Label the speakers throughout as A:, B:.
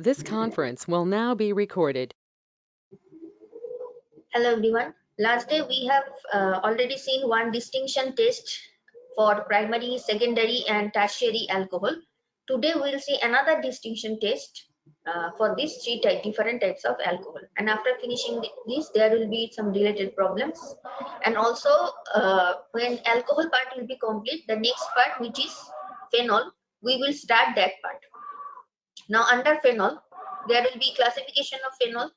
A: This conference will now be recorded.
B: Hello everyone. Last day we have already seen one distinction test for primary, secondary and tertiary alcohol. Today we will see another distinction test for these different types of alcohol. And after finishing this, there will be some related problems. And also when alcohol part will be complete, the next part, which is phenol, we will start that part. Now under phenol, there will be classification of phenol,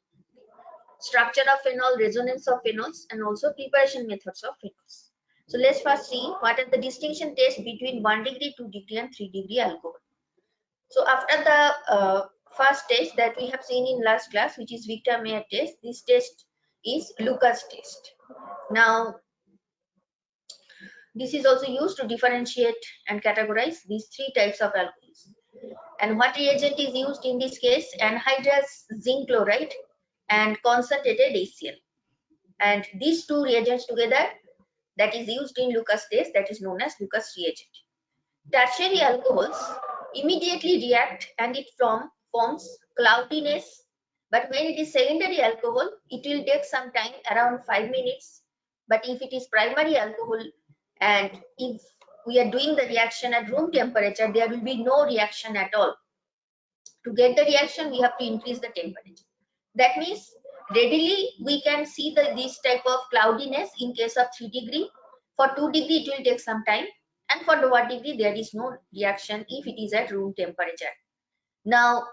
B: structure of phenol, resonance of phenols, and also preparation methods of phenols. So let's first see what are the distinction tests between 1 degree, 2 degree and 3 degree alcohol. So after the first test that we have seen in last class, which is Victor Mayer test, this test is Lucas test. Now this is also used to differentiate and categorize these three types of alcohols. And what reagent is used in this case? Anhydrous zinc chloride and concentrated HCl. And these two reagents together, that is used in Lucas test, that is known as Lucas reagent. Tertiary alcohols immediately react and it forms cloudiness, but when it is secondary alcohol, it will take some time, around 5 minutes. But if it is primary alcohol and if we are doing the reaction at room temperature, there will be no reaction at all. To get the reaction, we have to increase the temperature. That means readily we can see this type of cloudiness in case of 3 degree. For 2 degree, it will take some time. And for the 1 degree, there is no reaction if it is at room temperature. Now,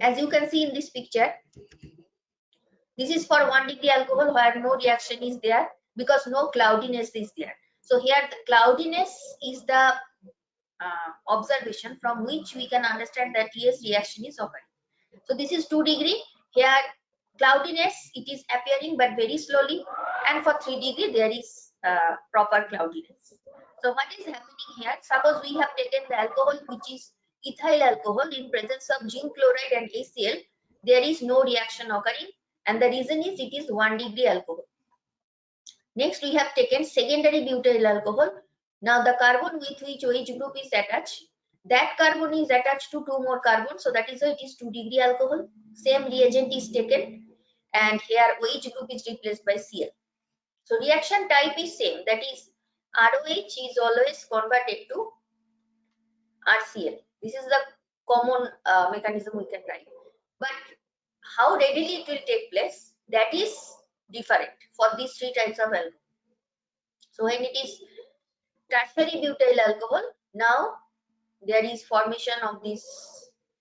B: as you can see in this picture, this is for 1 degree alcohol where no reaction is there because no cloudiness is there. So here the cloudiness is the observation from which we can understand that yes, reaction is occurring. So this is 2 degree. Here cloudiness, it is appearing but very slowly, and for 3 degree there is proper cloudiness. So what is happening here? Suppose we have taken the alcohol which is ethyl alcohol in presence of zinc chloride and HCl, there is no reaction occurring, and the reason is it is 1 degree alcohol. Next we have taken secondary butyl alcohol. Now the carbon with which OH group is attached, that carbon is attached to 2 more carbons, so that is why it is 2 degree alcohol. Same reagent is taken and here OH group is replaced by Cl. So reaction type is same, that is ROH is always converted to RCl. This is the common mechanism we can write. But how readily it will take place, that is different for these three types of alcohol. So when it is tertiary butyl alcohol, now there is formation of this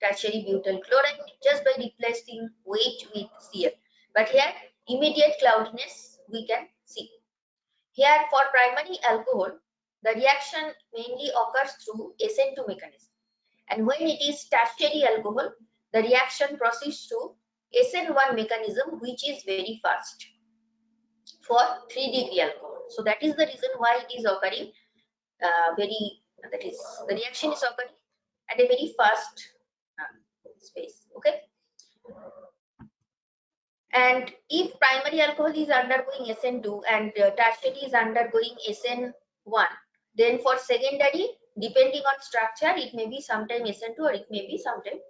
B: tertiary butyl chloride just by replacing OH with Cl. But here immediate cloudiness we can see. Here for primary alcohol, the reaction mainly occurs through SN2 mechanism. And when it is tertiary alcohol, the reaction proceeds through SN1 mechanism, which is very fast for 3 degree alcohol. So that is the reason why it is occurring that is the reaction is occurring at a very fast space. Okay. And if primary alcohol is undergoing SN2 and tertiary is undergoing SN1, then for secondary, depending on structure, it may be sometime SN2 or it may be sometime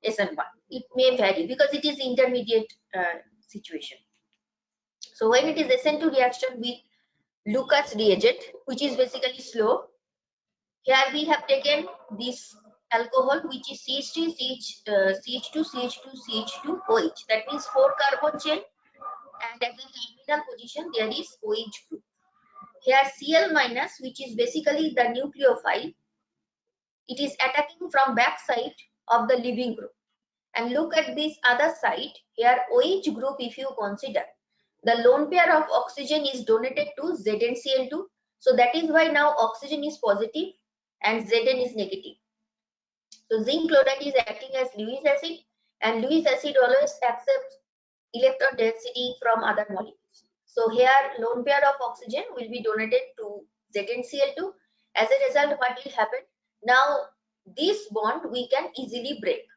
B: SN1. It may vary because it is intermediate situation. So when it is SN2 reaction with Lucas reagent, which is basically slow, here we have taken this alcohol which is CH3, CH2, CH2, CH2, OH. That means 4 carbon chain, and at the terminal position there is OH group. Here Cl minus, which is basically the nucleophile, it is attacking from back side of the leaving group. And look at this other side, here OH group, if you consider, the lone pair of oxygen is donated to ZnCl2. So that is why now oxygen is positive and Zn is negative. So zinc chloride is acting as Lewis acid, and Lewis acid always accepts electron density from other molecules. So here lone pair of oxygen will be donated to ZnCl2. As a result, what will happen? Now this bond we can easily break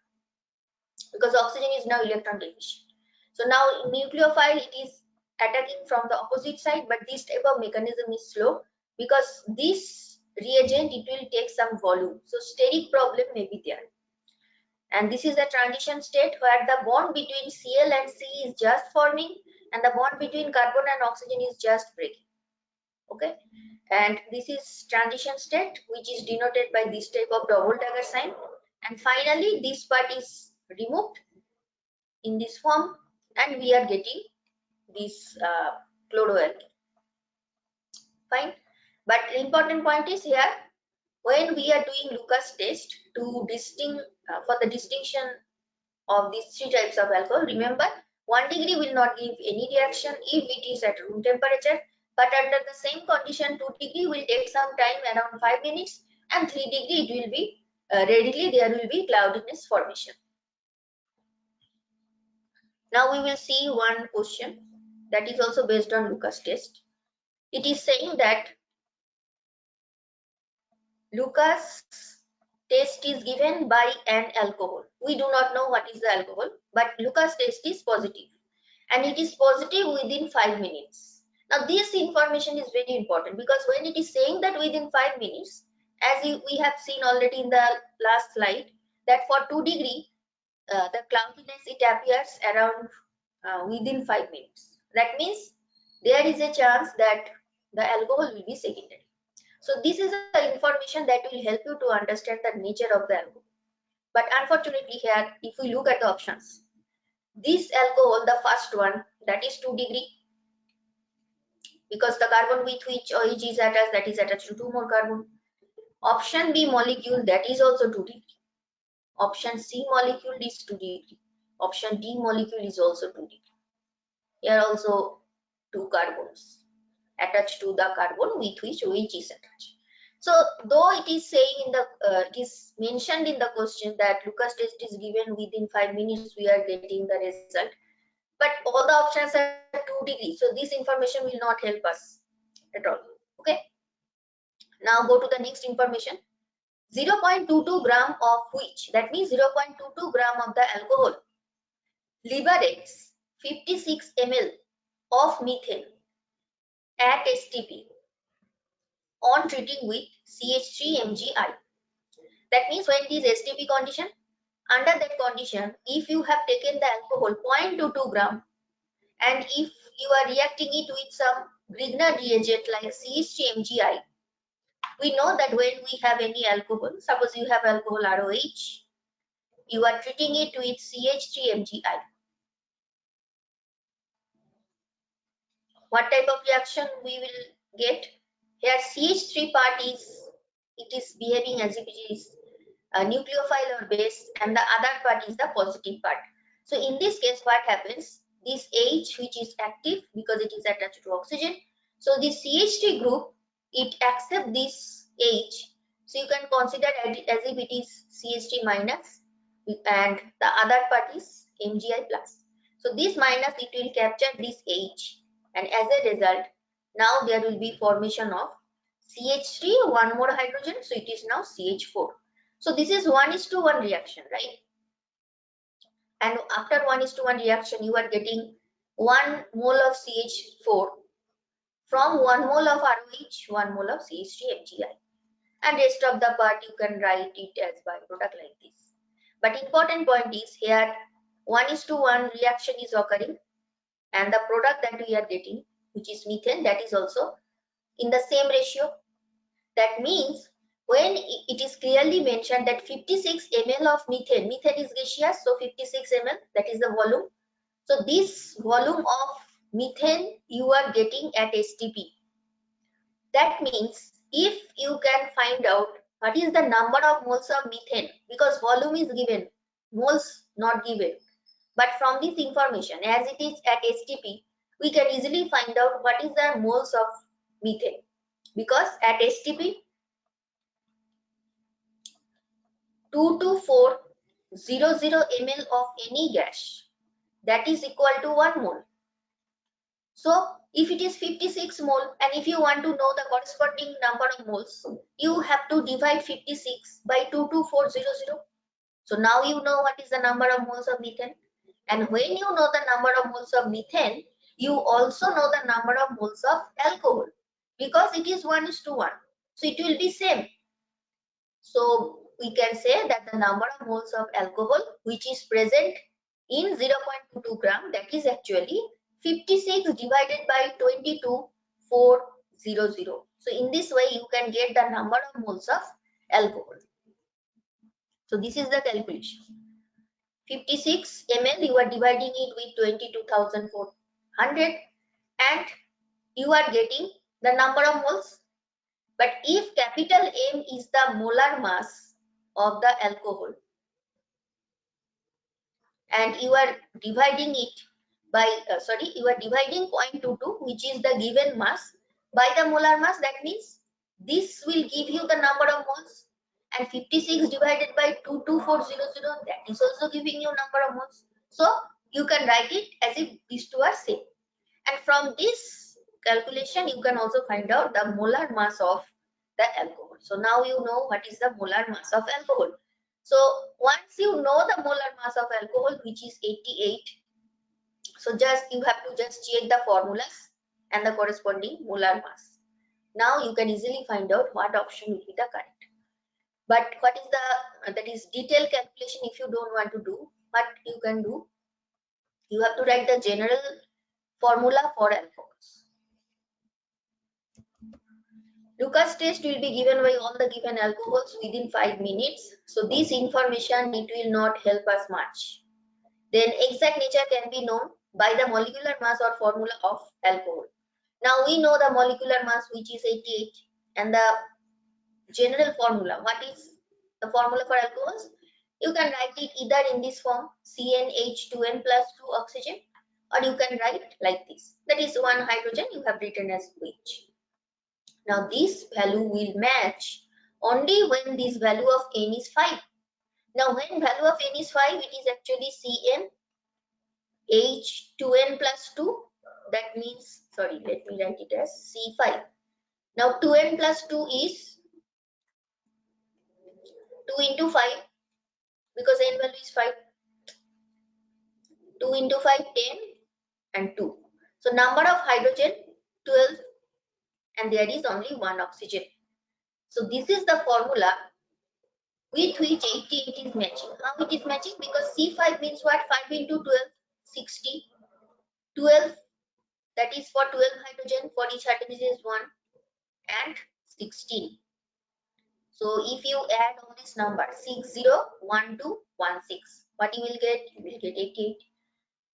B: because oxygen is now electron deficient. So now nucleophile, it is attacking from the opposite side, but this type of mechanism is slow because this reagent, it will take some volume, so steric problem may be there. And this is the transition state where the bond between Cl and C is just forming and the bond between carbon and oxygen is just breaking. Okay, and this is transition state, which is denoted by this type of double dagger sign. And finally this part is removed in this form and we are getting this chloroalkene. Fine, but important point is here, when we are doing Lucas test to for the distinction of these three types of alcohol, remember 1 degree will not give any reaction if it is at room temperature, but under the same condition 2 degree will take some time, around 5 minutes, and 3 degree it will be readily there will be cloudiness formation. Now we will see one question that is also based on Lucas test. It is saying that Lucas test is given by an alcohol. We do not know what is the alcohol, but Lucas test is positive and it is positive within 5 minutes. Now this information is very important because when it is saying that within 5 minutes, as we have seen already in the last slide, that for 2 degree the cloudiness it appears around within 5 minutes. That means there is a chance that the alcohol will be secondary. So this is the information that will help you to understand the nature of the alcohol. But unfortunately here, if we look at the options, this alcohol, the first one, that is 2 degree, because the carbon with which OH is attached, that is attached to 2 more carbon. Option B molecule, that is also 2 degree. Option C molecule is 2 degree. Option D molecule is also 2 degree. Here also 2 carbons attached to the carbon with which OH is attached. So though it is saying in the it is mentioned in the question that Lucas test is given within 5 minutes, we are getting the result, but all the options are 2 degrees, so this information will not help us at all. Okay, now go to the next information. 0.22 gram of which, that means 0.22 gram of the alcohol liberates 56 ml of methane at STP on treating with CH3MgI. That means when it is STP condition, under that condition, if you have taken the alcohol 0.22 gram and if you are reacting it with some Grignard reagent like CH3MgI, we know that when we have any alcohol, suppose you have alcohol ROH, you are treating it with CH3MgI. What type of reaction we will get? Here CH3 part is behaving as if it is a nucleophile or base, and the other part is the positive part. So in this case, what happens? This H, which is active because it is attached to oxygen, so this CH3 group, it accepts this H, so you can consider it as if it is CH3 minus and the other part is MgI plus. So this minus, it will capture this H, and as a result, now there will be formation of CH3, one more hydrogen, so it is now CH4. So this is 1:1 reaction, right? And after 1:1 reaction, you are getting 1 mole of CH4 from 1 mole of ROH, 1 mole of CH3MgI. And rest of the part you can write it as byproduct like this. But important point is here 1:1 reaction is occurring and the product that we are getting, which is methane, that is also in the same ratio. That means when it is clearly mentioned that 56 ml of methane is gaseous, so 56 ml, that is the volume. So this volume of methane you are getting at STP. That means if you can find out what is the number of moles of methane, because volume is given, moles not given, but from this information as it is at STP, we can easily find out what is the moles of methane, because at STP 22400 ml of any gas, that is equal to 1 mole. So if it is 56 mole and if you want to know the corresponding number of moles, you have to divide 56 by 22400. So now you know what is the number of moles of methane, and when you know the number of moles of methane, you also know the number of moles of alcohol because it is 1:1, so it will be same. So we can say that the number of moles of alcohol which is present in 0.22 gram, that is actually 56 divided by 22,400. So in this way you can get the number of moles of alcohol. So this is the calculation. 56 ml, you are dividing it with 22,400 and you are getting the number of moles. But if capital M is the molar mass of the alcohol and you are dividing it by, you are dividing 0.22, which is the given mass, by the molar mass, that means this will give you the number of moles, and 56 divided by 22400, that is also giving you number of moles. So you can write it as if these two are same, and from this calculation you can also find out the molar mass of the alcohol. So now you know what is the molar mass of alcohol. So once you know the molar mass of alcohol, which is 88, so just you have to just check the formulas and the corresponding molar mass. Now you can easily find out what option will be the correct. But what is the, that is detailed calculation, if you don't want to do, what you can do, you have to write the general formula for alcohols. Lucas test will be given by all the given alcohols within 5 minutes. So this information, it will not help us much. Then exact nature can be known by the molecular mass or formula of alcohol. Now we know the molecular mass, which is 88, and the general formula. What is the formula for alcohols? You can write it either in this form, CnH2n plus 2 oxygen, or you can write like this. That is one hydrogen, you have written as H. Now this value will match only when this value of N is 5. Now when value of N is 5, it is actually CnH2n plus 2. That means, sorry, let me write it as C5. Now 2n plus 2 is 2 into 5, because N value is 5. 2 into 5, 10 and 2. So number of hydrogen 12, and there is only one oxygen. So this is the formula with which 88 is matching. How it is matching? Because C5 means what? 5 into 12, 60. 12, that is for 12 hydrogen, for each hydrogen is 1, and 16. So if you add all these numbers, 601216, what you will get? You will get 88.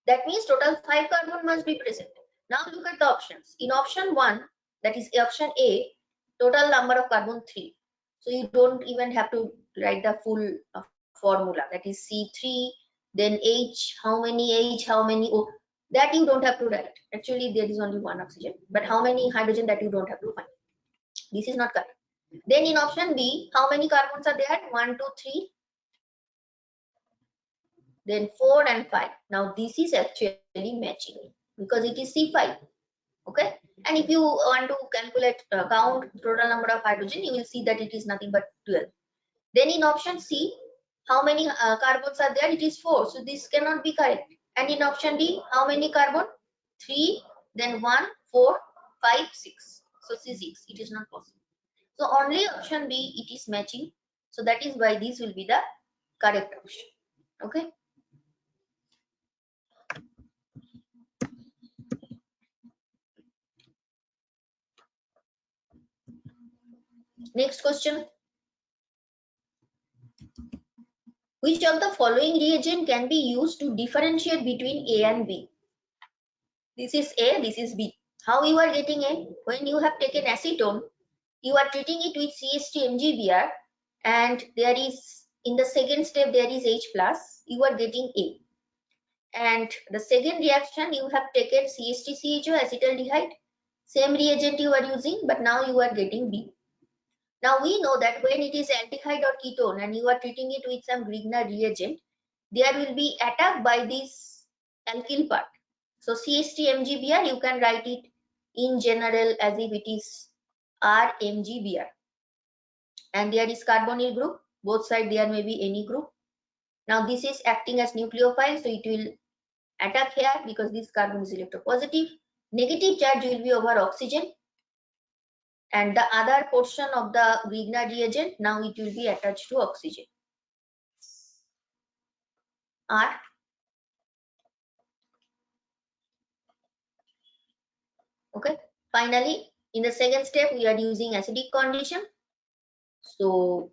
B: That means total 5 carbon must be present. Now look at the options. In option 1, that is option A, total number of carbon 3. So you don't even have to write the full formula. That is C3, then H, how many O. That you don't have to write. Actually, there is only one oxygen. But how many hydrogen, that you don't have to find. This is not correct. Then in option B, how many carbons are there? 1, 2, 3. Then 4 and 5. Now this is actually matching because it is C5. Okay. And if you want to calculate, count total number of hydrogen, you will see that it is nothing but 12. Then in option C, how many carbons are there? It is 4. So this cannot be correct. And in option D, how many carbon? 3, then 1, 4, 5, 6. So C6, it is not possible. So only option B, it is matching. So that is why this will be the correct option. Okay. Next question. Which of the following reagent can be used to differentiate between A and B? This is A, this is B. How you are getting A? When you have taken acetone, you are treating it with CH2MgBr, and there is, in the second step, there is H plus, you are getting A. And the second reaction, you have taken CH2CHO acetaldehyde, same reagent you are using, but now you are getting B. Now we know that when it is aldehyde or ketone and you are treating it with some Grignard reagent, there will be attack by this alkyl part. So CH3MgBr, you can write it in general as if it is RMgBr. And there is carbonyl group, both sides there may be any group. Now this is acting as nucleophile, so it will attack here because this carbon is electropositive. Negative charge will be over oxygen. and the other portion of the Grignard reagent, now it will be attached to oxygen. R. Okay. Finally, in the second step, we are using acidic condition. So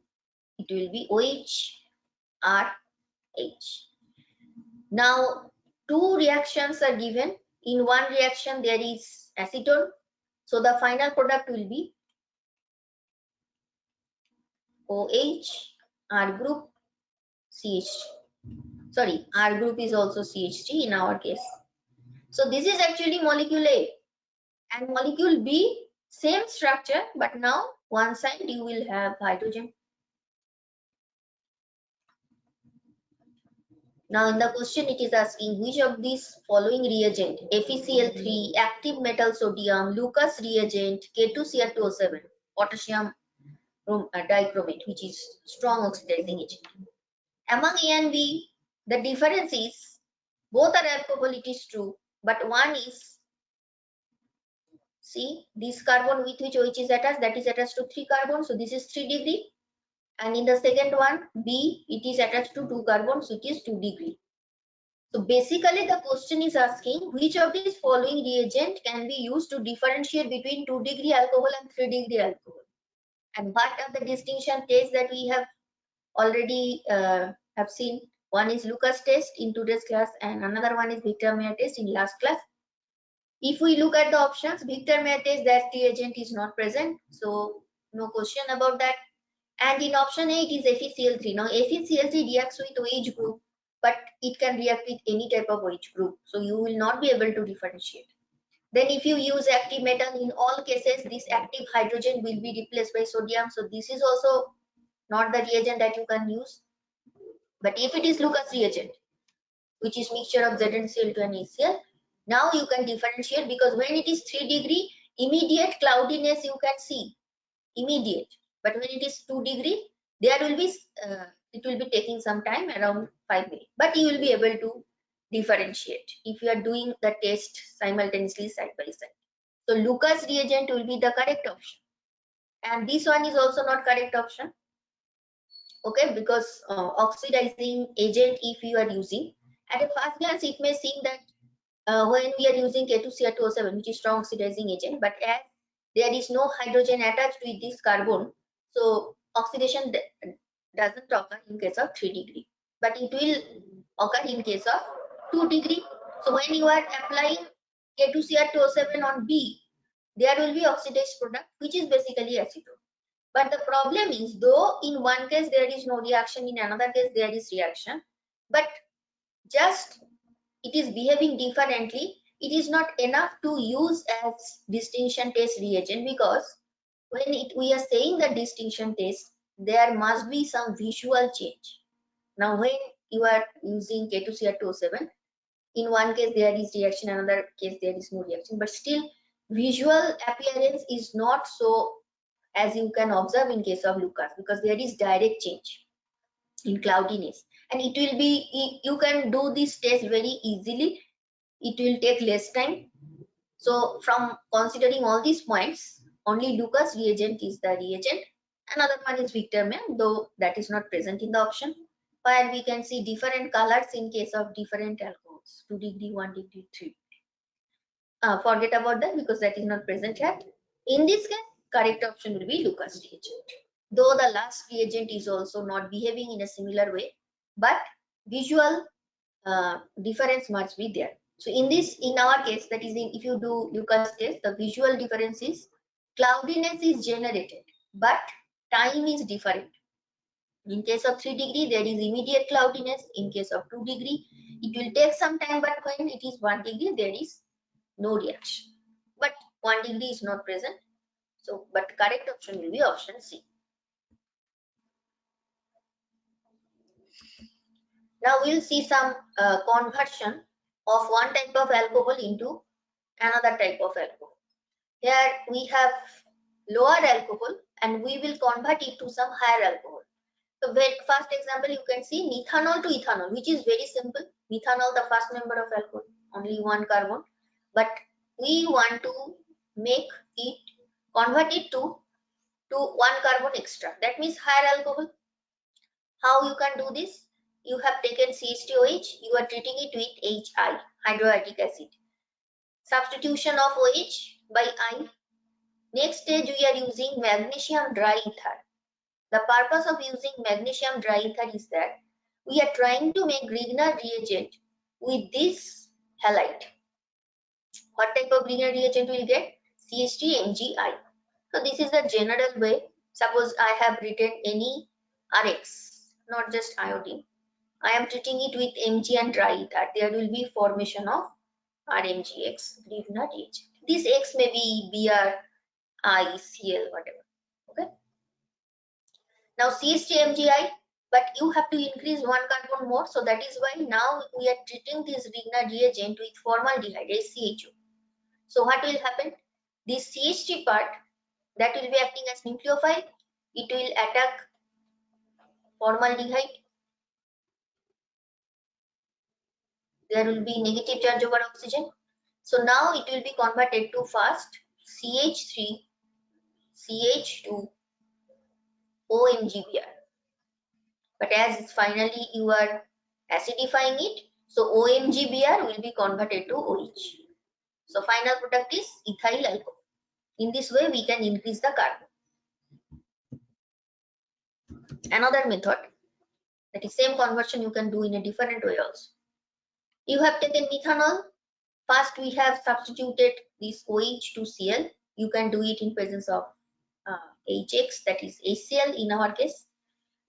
B: it will be OH, R, H. Now, two reactions are given. In one reaction, there is acetone. So the final product will be OH, R group, CH3. Sorry, R group is also CH3 in our case. So this is actually molecule A, and molecule B, same structure, but now one side you will have hydrogen. Now in the question it is asking which of these following reagent, FeCl3, active metal sodium, Lucas reagent, K2Cr2O7, potassium dichromate, which is strong oxidizing agent. Among A and B, the difference is both are alcohol, it is true, but one is, see, this carbon with which OH is attached, that is attached to 3 carbons, so this is 3 degree. And in the second one, B, it is attached to 2 carbons, which is 2 degree. So basically the question is asking which of these following reagent can be used to differentiate between 2 degree alcohol and 3 degree alcohol. And what are the distinction tests that we have already have seen? One is Lucas test in today's class and another one is Victor-Meyer test in last class. If we look at the options, Victor-Meyer test, that reagent is not present, so no question about that. And in option A, it is FeCl3. Now FeCl3 reacts with OH group, but it can react with any type of OH group, so you will not be able to differentiate. Then if you use active metal, in all cases this active hydrogen will be replaced by sodium, so this is also not the reagent that you can use. But if it is Lucas reagent, which is mixture of ZnCl2 and HCl, now you can differentiate, because when it is 3 degree, immediate cloudiness you can see, immediate. But when it is 2 degree, there will be it will be taking some time, around 5 minutes, but you will be able to differentiate if you are doing the test simultaneously side by side. So Lucas reagent will be the correct option, and this one is also not correct option. Okay, because oxidizing agent, if you are using, at a first glance it may seem that when we are using K2Cr2O7, which is strong oxidizing agent, but as there is no hydrogen attached with this carbon, so oxidation doesn't occur in case of 3 degree, but it will occur in case of 2 degree. So when you are applying K2Cr2O7 on B, there will be oxidized product, which is basically acetone. But the problem is, though in one case there is no reaction, in another case there is reaction, but just it is behaving differently, it is not enough to use as distinction test reagent, because when we are saying the distinction test, there must be some visual change. Now when you are using K2Cr2O7, in one case there is reaction, another case there is no reaction, but still visual appearance is not so as you can observe in case of Lucas, because there is direct change in cloudiness, and it will be, you can do this test very easily, it will take less time. So from considering all these points, only Lucas reagent is the reagent. Another one is Victor-Meyer, though that is not present in the option, where we can see different colors in case of different alcohols, 2 degree, 1 degree, 3. Forget about that because that is not present here. In this case, correct option will be Lucas reagent. Though the last reagent is also not behaving in a similar way, but visual difference must be there. So in our case, that is, if you do Lucas test, the visual difference is cloudiness is generated, but time is different. In case of 3 degree, there is immediate cloudiness. In case of 2 degree, it will take some time, but when it is 1 degree, there is no reaction. But 1 degree is not present. So, but correct option will be option C. Now we'll see some conversion of one type of alcohol into another type of alcohol. Here we have lower alcohol and we will convert it to some higher alcohol. So first example, you can see methanol to ethanol, which is very simple. Methanol, the first member of alcohol, only one carbon, but we want to make it convert it to 1 carbon extra. That means higher alcohol. How you can do this? You have taken CH3OH, you are treating it with HI, hydroiodic acid. Substitution of OH by I. Next stage we are using magnesium dry ether. The purpose of using magnesium dry ether is that we are trying to make Grignard reagent with this halide. What type of Grignard reagent will get? CH3MgI. So this is the general way. Suppose I have written any RX, not just iodine. I am treating it with Mg and dry ether. There will be formation of RMgX, Grignard reagent. This X may be Br, I, Cl, whatever. Okay. Now CH3MgI, but you have to increase 1 carbon more. So that is why now we are treating this Grignard reagent with formaldehyde, SCHO. So what will happen? This CH3 part that will be acting as nucleophile. It will attack formaldehyde. There will be negative charge over oxygen. So now it will be converted to fast CH3, CH2, OMGBr. But as finally you are acidifying it, so OMGBr will be converted to OH. So final product is ethyl alcohol. In this way we can increase the carbon. Another method, that is same conversion you can do in a different way also. You have taken methanol. First we have substituted this OH to Cl. You can do it in presence of HX, that is HCl in our case.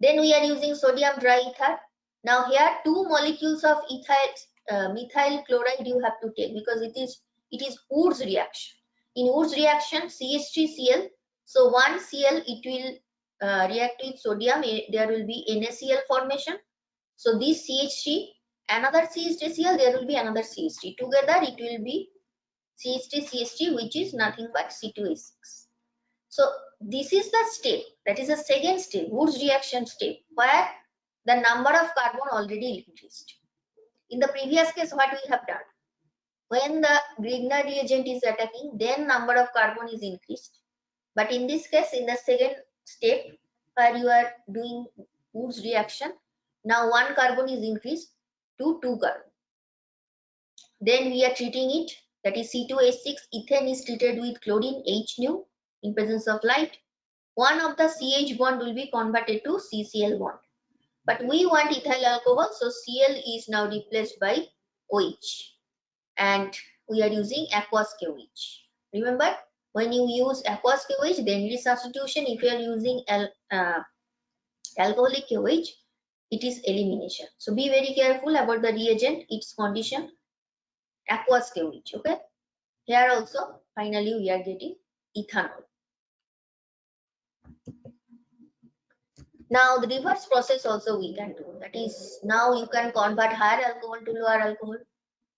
B: Then we are using sodium dry ether. Now here 2 molecules of methyl chloride you have to take, because it is Wood's reaction. In Wood's reaction, CH3Cl, so 1 Cl it will react with sodium, there will be NaCl formation. So this CH3, another CH3Cl, there will be another CH3. Together it will be CH3CH3, which is nothing but C2H6. So this is the step, that is the second step, Wood's reaction step, where the number of carbon already increased. In the previous case, what we have done? When the Grignard reagent is attacking, then number of carbon is increased. But in this case, in the second step, where you are doing Wood's reaction, now 1 carbon is increased to 2 carbon. Then we are treating it, that is C2H6, ethane is treated with chlorine H nu in presence of light. One of the CH bond will be converted to CCl bond. But we want ethyl alcohol, so Cl is now replaced by OH. And we are using aqueous KOH. Remember, when you use aqueous KOH, then it is substitution. If you are using alcoholic KOH, it is elimination. So be very careful about the reagent, its condition, aqueous KOH. Okay. Here also, finally, we are getting ethanol. Now the reverse process also we can do. That is, now you can convert higher alcohol to lower alcohol.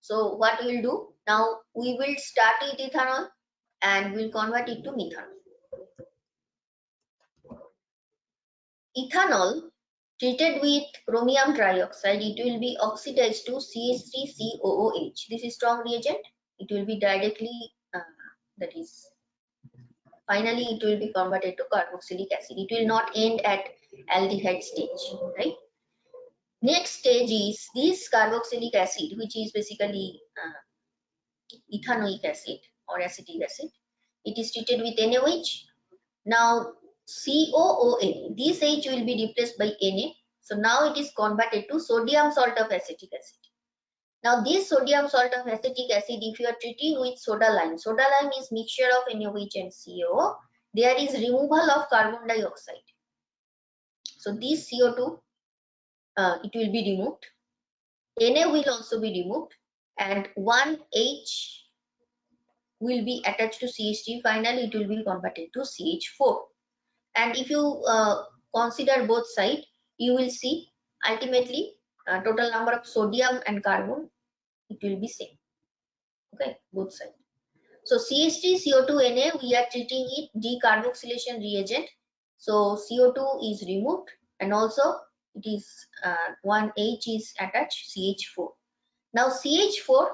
B: So what we will do? Now we will start with ethanol and we'll convert it to methanol. Ethanol treated with chromium trioxide, it will be oxidized to CH3COOH. This is strong reagent. It will be directly, that is, finally it will be converted to carboxylic acid. It will not end at aldehyde stage, right? Next stage is this carboxylic acid, which is basically ethanoic acid or acetic acid. It is treated with NaOH. Now COOH, this H will be replaced by Na. So now it is converted to sodium salt of acetic acid. Now this sodium salt of acetic acid, if you are treating with soda lime is mixture of NaOH and COO, there is removal of carbon dioxide. So this CO2, it will be removed. Na will also be removed and 1 H will be attached to CH3. Finally, it will be converted to CH4. And if you consider both sides, you will see ultimately total number of sodium and carbon, it will be same. Okay, both sides. So CH3, CO2, Na, we are treating it decarboxylation reagent. So CO2 is removed and also it is 1 H is attached, CH4. Now CH4,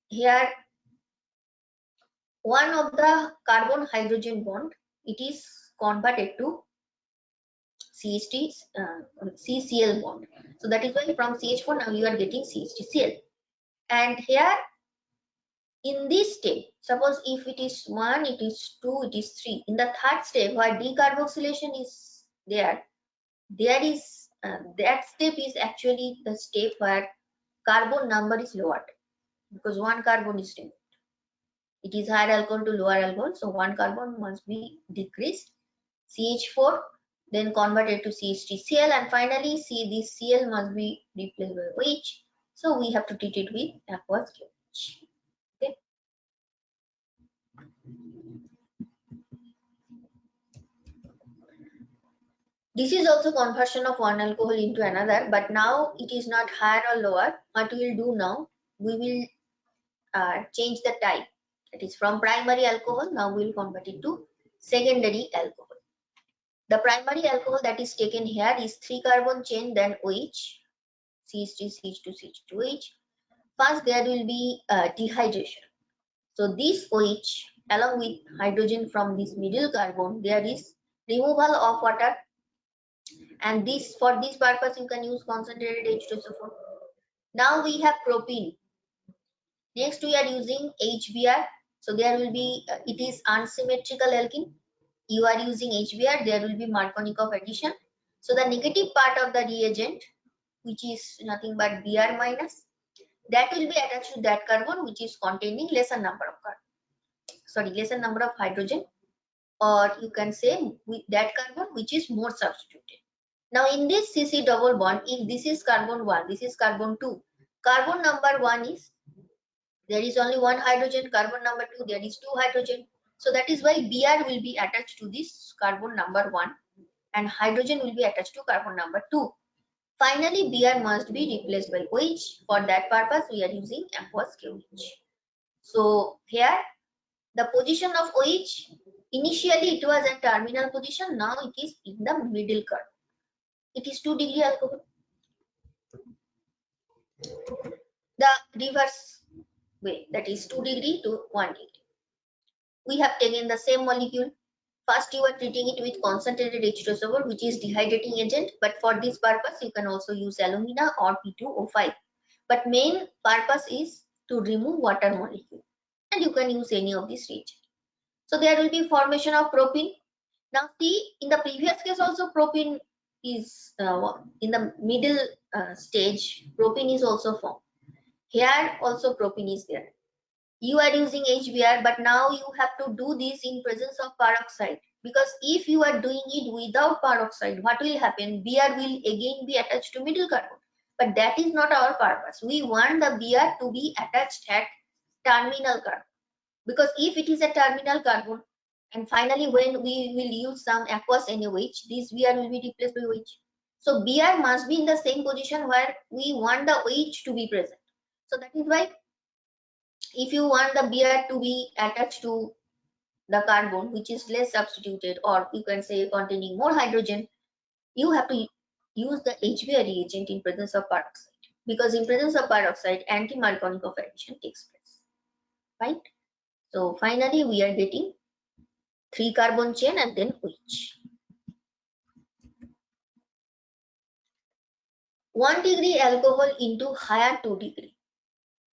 B: here one of the carbon hydrogen bond, it is converted to CCl bond. So that is why from CH4 now you are getting CH3Cl. And here in this step, suppose if it is 1, it is 2, it is 3. In the third step where decarboxylation is there, that step is actually the step where carbon number is lowered because one carbon is removed. It is higher alcohol to lower alcohol, so one carbon must be decreased. CH4 then converted to CH3Cl, and finally this Cl must be replaced by OH. So we have to treat it with aqueous KOH. Okay. This is also conversion of one alcohol into another, but now it is not higher or lower. What we will do now, we will change the type. That is from primary alcohol, now we will convert it to secondary alcohol. The primary alcohol that is taken here is 3 carbon chain, then OH, CH3, CH2, CH2OH. First there will be dehydration. So this OH along with hydrogen from this middle carbon, there is removal of water, and this for this purpose you can use concentrated H2SO4. Now we have propene. Next we are using HBr. So there will be it is unsymmetrical alkene. You are using HBr, there will be Markovnikov addition. So the negative part of the reagent, which is nothing but Br minus, that will be attached to that carbon which is containing lesser number of hydrogen, or you can say with that carbon which is more substituted. Now in this CC double bond, if this is carbon 1, this is carbon 2, carbon number 1 is, there is only one hydrogen, carbon number 2, there is 2 hydrogen. So that is why Br will be attached to this carbon number 1 and hydrogen will be attached to carbon number 2. Finally, Br must be replaced by OH. For that purpose, we are using aqueous KOH. So here, the position of OH, initially it was a terminal position, now it is in the middle curve. It is 2 degree alcohol. The reverse way, that is 2 degree to 1 degree. We have taken the same molecule. First you are treating it with concentrated H2SO4, which is dehydrating agent, but for this purpose you can also use alumina or P2O5. But main purpose is to remove water molecule, and you can use any of these reagent. So there will be formation of propene. Now see, in the previous case also propene is in the middle stage, propene is also formed. Here also propene is there. You are using HBr, but now you have to do this in presence of peroxide, because if you are doing it without peroxide, what will happen? Br will again be attached to middle carbon, but that is not our purpose. We want the Br to be attached at terminal carbon, because if it is a terminal carbon and finally when we will use some aqueous NaOH, this Br will be replaced by OH. So Br must be in the same position where we want the OH to be present. So that is why if you want the Br to be attached to the carbon which is less substituted, or you can say containing more hydrogen, you have to use the HBr reagent in presence of peroxide, because in presence of peroxide anti-Markovnikov addition takes place, right? So finally we are getting 3 carbon chain and then OH. 1 degree alcohol into higher 2 degree.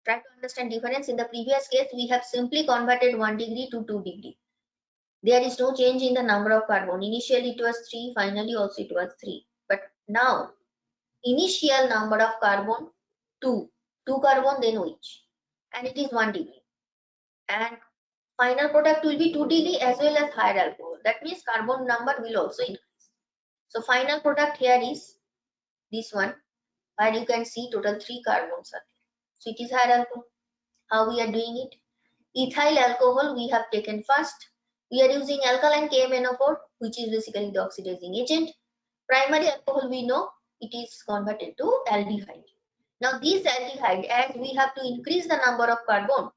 B: Try to understand difference. In the previous case we have simply converted 1 degree to 2 degree. There is no change in the number of carbon. Initially it was 3, finally also it was 3. But now initial number of carbon 2 carbon then OH, and it is 1 degree. And final product will be 2 degree as well as higher alcohol. That means carbon number will also increase. So final product here is this one, where you can see total 3 carbons are there. So it is higher alcohol. How we are doing it? Ethyl alcohol we have taken first. We are using alkaline KMnO4, which is basically the oxidizing agent. Primary alcohol we know it is converted to aldehyde. Now this aldehyde, as we have to increase the number of carbon,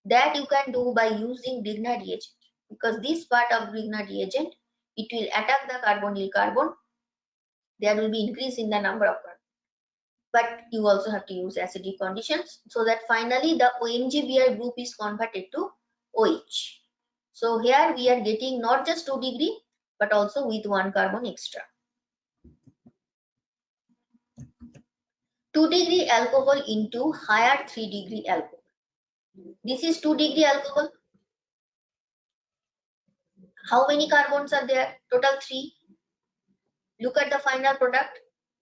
B: that you can do by using Grignard reagent, because this part of Grignard reagent, it will attack the carbonyl carbon. There will be increase in the number of carbon. But you also have to use acidic conditions, so that finally the OMG Br group is converted to OH. So here we are getting not just 2 degree but also with 1 carbon extra. 2 degree alcohol into higher 3 degree alcohol. This is 2 degree alcohol. How many carbons are there? Total 3. Look at the final product.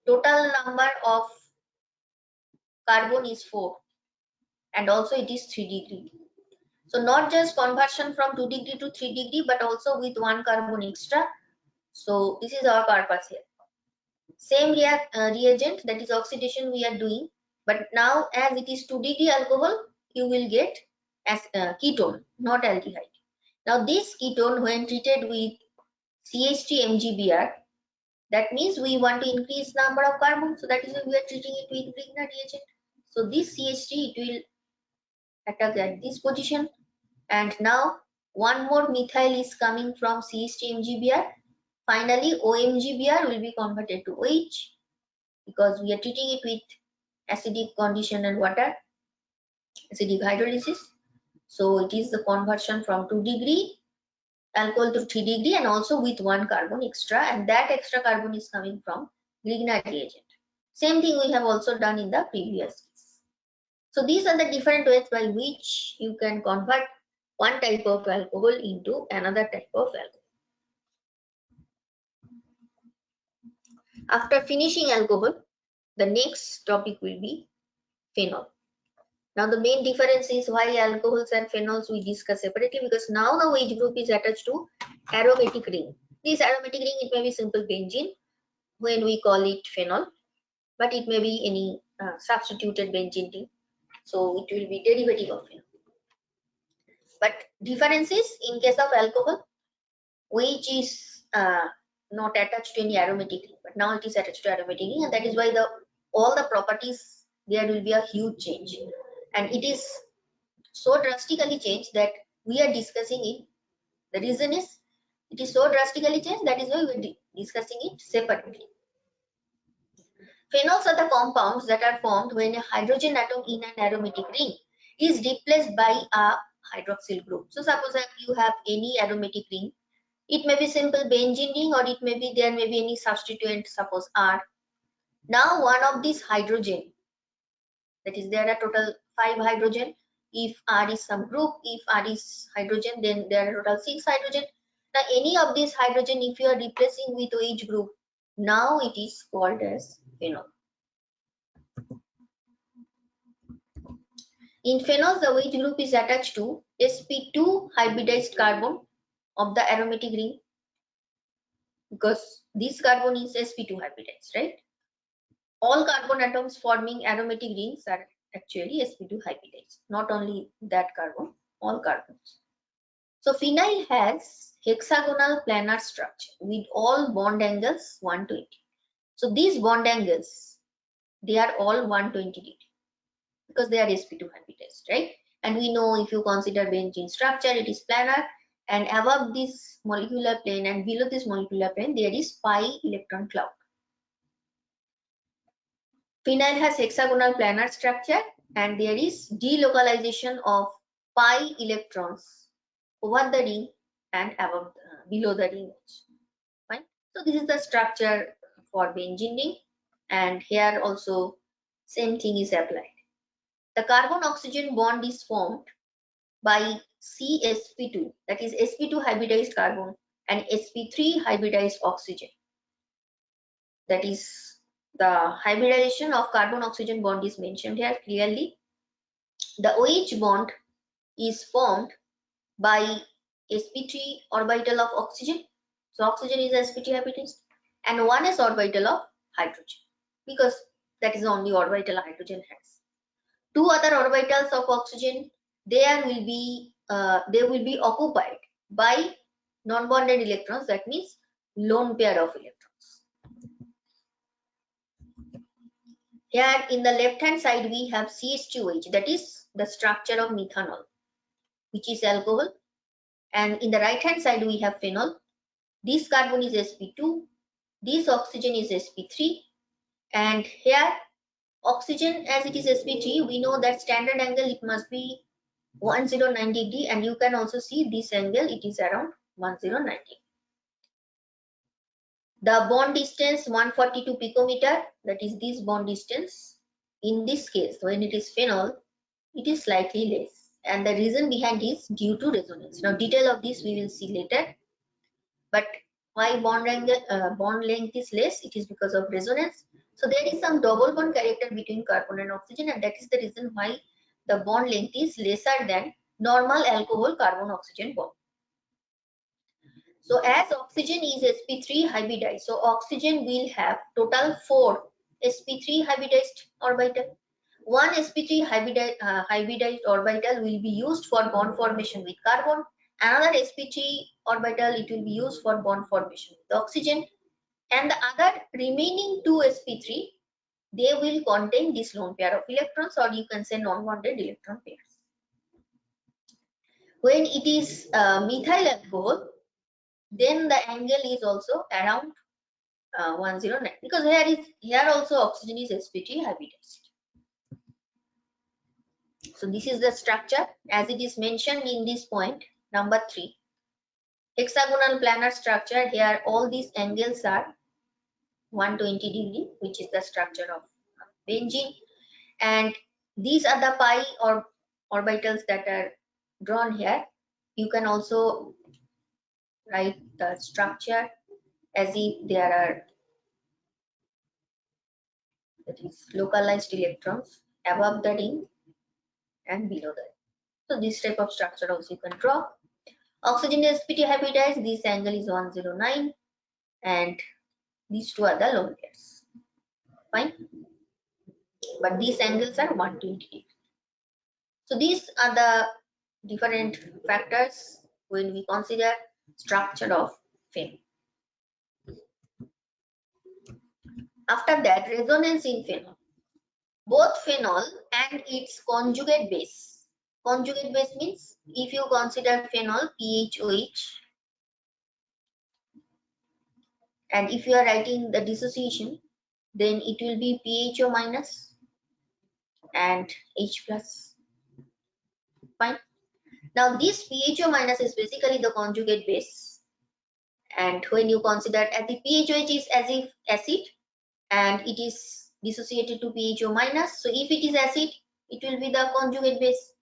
B: Total number of carbon is 4 and also it is 3 degree. So not just conversion from 2 degree to 3 degree but also with 1 carbon extra. So this is our purpose here. Same reagent, that is oxidation, we are doing, but now as it is 2 degree alcohol, you will get as ketone, not aldehyde. Now this ketone, when treated with CH3MgBr, that means we want to increase number of carbon, so that is why we are treating it with Grignard reagent. So this CH3, it will attack at this position, and now one more methyl is coming from CH3MgBr. Finally OMgBr will be converted to OH because we are treating it with acidic condition and water, acidic hydrolysis. So it is the conversion from 2 degree alcohol to 3 degree and also with 1 carbon extra, and that extra carbon is coming from Grignard reagent. Same thing we have also done in the previous case. So these are the different ways by which you can convert one type of alcohol into another type of alcohol. After finishing alcohol, the next topic will be phenol. Now the main difference is why alcohols and phenols we discuss separately, because now the OH group is attached to aromatic ring. This aromatic ring, it may be simple benzene when we call it phenol, but it may be any substituted benzene ring. So it will be derivative of phenol. But differences in case of alcohol, OH is not attached to any aromatic ring, but now it is attached to aromatic ring, and that is why all the properties, there will be a huge change, and it is so drastically changed that we are discussing it. The reason is it is so drastically changed, that is why we are discussing it separately. Phenols are the compounds that are formed when a hydrogen atom in an aromatic ring is replaced by a hydroxyl group. So suppose that you have any aromatic ring, it may be simple benzene ring or it may be there may be any substituent, suppose R. Now one of these hydrogen, that is there are total 5 hydrogen. If R is some group, if R is hydrogen, then there are total 6 hydrogen. Now any of these hydrogen, if you are replacing with OH group, now it is called as phenol. In phenols, the OH group is attached to sp2 hybridized carbon of the aromatic ring, because this carbon is sp2 hybridized, right? All carbon atoms forming aromatic rings are actually sp2 hybridized, not only that carbon, all carbons. So phenyl has hexagonal planar structure with all bond angles 120. So these bond angles, they are all 120 degree because they are sp2 hybridized, right? And we know if you consider benzene structure, it is planar, and above this molecular plane and below this molecular plane, there is pi electron cloud. Phenyl has hexagonal planar structure and there is delocalization of pi electrons over the ring and above below the ring. Fine. So this is the structure for benzene ring, and here also same thing is applied. The carbon oxygen bond is formed by CsP2, that is sp2 hybridized carbon, and sp3 hybridized oxygen. That is the hybridization of carbon oxygen bond is mentioned here clearly. The OH bond is formed by sp3 orbital of oxygen. So oxygen is sp3 hybridized, and 1s orbital of hydrogen, because that is the only orbital hydrogen has. 2 other orbitals of oxygen, they will be occupied by non-bonded electrons, that means lone pair of electrons. Here in the left hand side we have CH2OH, that is the structure of methanol, which is alcohol, and in the right hand side we have phenol. This carbon is sp2, this oxygen is sp3, and here oxygen, as it is sp3, we know that standard angle it must be 1090 and you can also see this angle, it is around 1090. The bond distance 142 picometer, that is this bond distance. In this case, when it is phenol, it is slightly less, and the reason behind is due to resonance. Now detail of this we will see later, but why bond length is less? It is because of resonance. So there is some double bond character between carbon and oxygen, and that is the reason why the bond length is lesser than normal alcohol carbon oxygen bond. So as oxygen is sp3 hybridized, so oxygen will have total 4 sp3 hybridized orbital. One sp3 hybridized orbital will be used for bond formation with carbon. Another sp3 orbital, it will be used for bond formation with oxygen, and the other remaining 2 sp3, they will contain this lone pair of electrons, or you can say non-bonded electron pairs. When it is methyl alcohol, then the angle is also around 109, because here also oxygen is sp3 hybridized. So this is the structure as it is mentioned in this point number 3. Hexagonal planar structure. Here all these angles are 120 degree, which is the structure of benzene, and these are the pi or orbitals that are drawn here. You can also write the structure as if there are, that is, localized electrons above the ring and below the ring. So this type of structure also you can draw. Oxygen is sp3 hybridized. This angle is 109, and these two are the lone pairs. Fine, but these angles are 120 degrees. So these are the different factors when we consider structure of phenol. After that, resonance in phenol. Both phenol and its conjugate base. Conjugate base means if you consider phenol PHOH, and if you are writing the dissociation, then it will be PHO minus and H plus. Fine. Now this PHO minus is basically the conjugate base, and when you consider at the PHOH is as if acid and it is dissociated to PHO minus, so if it is acid, it will be the conjugate base.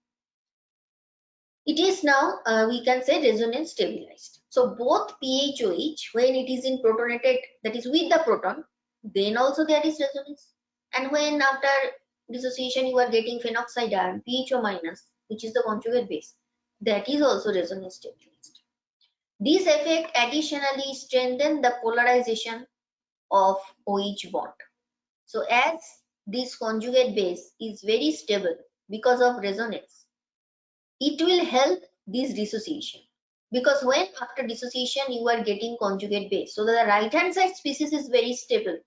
B: It is now we can say resonance stabilized. So both PHOH, when it is in protonated, that is with the proton, then also there is resonance, and when after dissociation you are getting phenoxide ion PHO minus, which is the conjugate base, that is also resonance stabilized. This effect additionally strengthens the polarization of OH bond. So as this conjugate base is very stable because of resonance, it will help this dissociation, because when after dissociation you are getting conjugate base, so the right hand side species is very stable.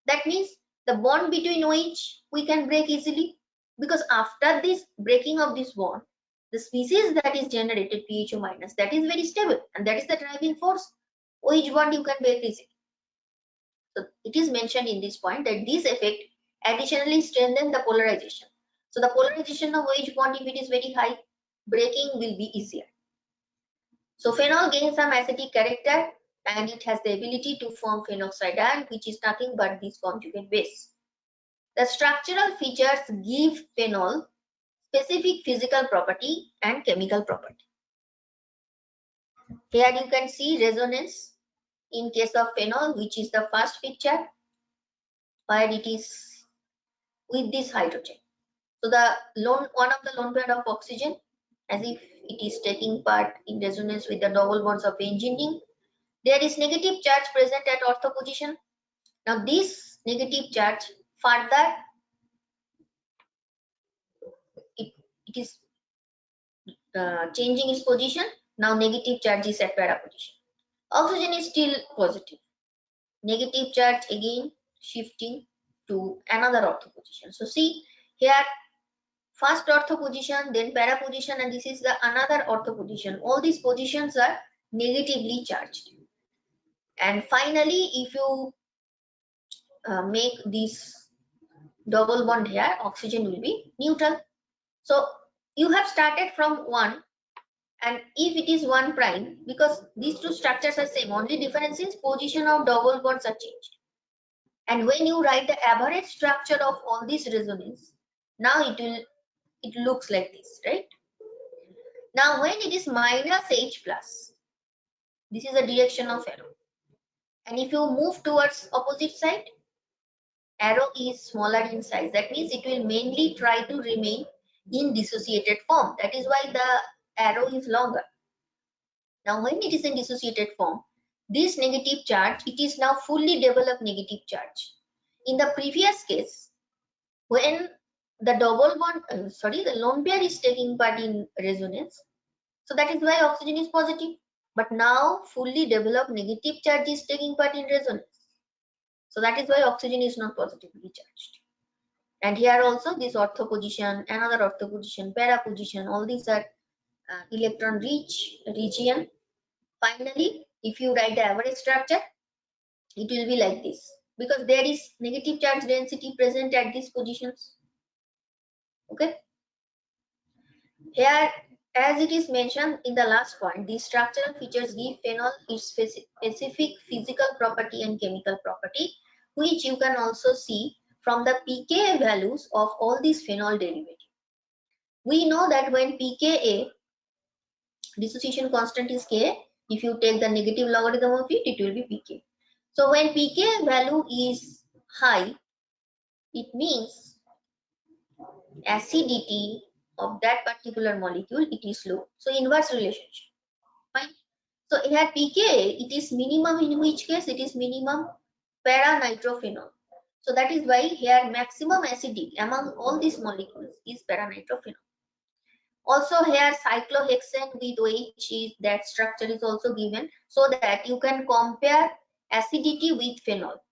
B: That means the bond between OH we can break easily, because after this breaking of this bond, the species that is generated PHO minus, that is very stable, and that is the driving force. OH bond you can break easily. So it is mentioned in this point that this effect additionally strengthens the polarization. So the polarization of OH bond, if it is very high, breaking will be easier. So phenol gains some acidic character, and it has the ability to form phenoxide ion, which is nothing but this conjugate base. The structural features give phenol specific physical property and chemical property. Here you can see resonance in case of phenol, which is the first picture, where it is with this hydrogen. So the one of the lone pair of oxygen, as if it is taking part in resonance with the double bonds of benzene ring. There is negative charge present at ortho position. Now this negative charge further it is changing its position. Now negative charge is at para position. Oxygen is still positive. Negative charge again shifting to another ortho position. So see here, first ortho position, then para position, and this is the another ortho position. All these positions are negatively charged. And finally, if you make this double bond here, oxygen will be neutral. So you have started from 1, and if it is 1 prime, because these two structures are same, only difference is position of double bonds are changed. And when you write the average structure of all these resonance, now it looks like this, right? Now when it is minus H plus, this is the direction of arrow, and if you move towards opposite side, arrow is smaller in size. That means it will mainly try to remain in dissociated form. That is why the arrow is longer. Now when it is in dissociated form, this negative charge, it is now fully developed negative charge. In the previous case, when the double bond, the lone pair is taking part in resonance, so that is why oxygen is positive. But now fully developed negative charge is taking part in resonance, so that is why oxygen is not positively charged. And here also this ortho position, another ortho position, para position, all these are electron rich region. Finally, if you write the average structure, it will be like this, because there is negative charge density present at these positions. Okay, here as it is mentioned in the last point, these structural features give phenol its specific physical property and chemical property, which you can also see from the pKa values of all these phenol derivatives. We know that when pKa, dissociation constant is Ka, if you take the negative logarithm of it, it will be pK. So when pK value is high, it means acidity of that particular molecule, it is low. So inverse relationship. Fine. So here pKa, it is minimum, in which case it is minimum para nitrophenol. So that is why here maximum acidity among all these molecules is para nitrophenol. Also here cyclohexane with OH, that structure is also given, so that you can compare acidity with phenol.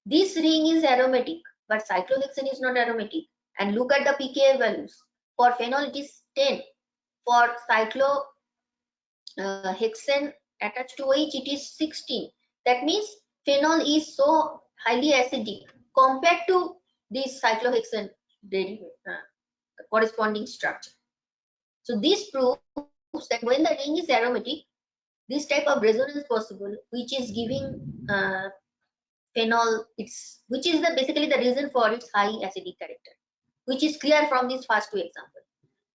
B: This ring is aromatic, but cyclohexane is not aromatic. And look at the pKa values. For phenol it is 10. For cyclohexane attached to OH it is 16. That means phenol is so highly acidic compared to this cyclohexane corresponding structure. So this proves that when the ring is aromatic, this type of resonance possible, which is giving phenol, which is basically the reason for its high acidic character, which is clear from these first two examples.